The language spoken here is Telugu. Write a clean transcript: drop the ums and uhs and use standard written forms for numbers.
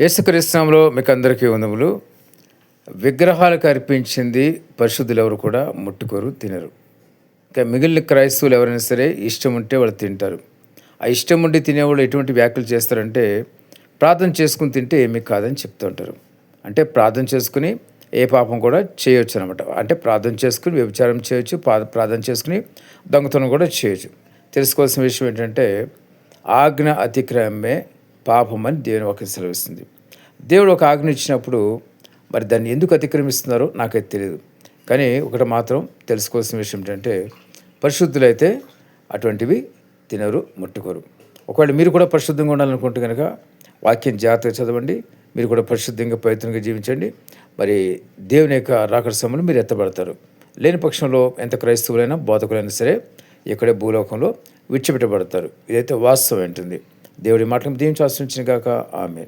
యేసుక్రీస్తు నామములో మీకు అందరికీ వందములు. విగ్రహాలకు అర్పించింది పరిశుద్ధులు ఎవరు కూడా ముట్టుకోరు, తినరు. ఇంకా మిగిలిన క్రైస్తవులు ఎవరైనా సరే ఇష్టం ఉంటే వాళ్ళు తింటారు. ఆ ఇష్టం ఉండి తినేవాళ్ళు ఎటువంటి వ్యాఖ్యలు చేస్తారంటే, ప్రార్థన చేసుకుని తింటే ఏమీ కాదని చెప్తూ ఉంటారు. అంటే ప్రార్థన చేసుకుని ఏ పాపం కూడా చేయొచ్చు అనమాట. అంటే ప్రార్థన చేసుకుని వ్యభిచారం చేయొచ్చు, ప్రార్థన చేసుకుని దొంగతనం కూడా చేయొచ్చు. తెలుసుకోవాల్సిన విషయం ఏంటంటే, ఆజ్ఞ అతిక్రమే పాపమని దేవుని వాక్యం సెలవిస్తుంది. దేవుడు ఒక ఆజ్ఞ ఇచ్చినప్పుడు మరి దాన్ని ఎందుకు అతిక్రమిస్తున్నారో నాకైతే తెలియదు. కానీ ఒకటి మాత్రం తెలుసుకోవాల్సిన విషయం ఏంటంటే, పరిశుద్ధులైతే అటువంటివి తినరు, ముట్టుకోరు. ఒకవేళ మీరు కూడా పరిశుద్ధంగా ఉండాలనుకుంటే కనుక వాక్యం జాగ్రత్తగా చదవండి. మీరు కూడా పరిశుద్ధంగా పవిత్రంగా జీవించండి. మరి దేవుని యొక్క రాకడ సమయంలో మీరు ఎత్తబడతారు. లేని పక్షంలో ఎంత క్రైస్తవులైనా బోధకులైనా సరే ఇక్కడే భూలోకంలో విడిచిపెట్టబడతారు. ఇదైతే వాస్తవం ఏంటుంది. దేవుడి మాటలను దీవించి ఆశ్రయించిన గాక. ఆమేన్.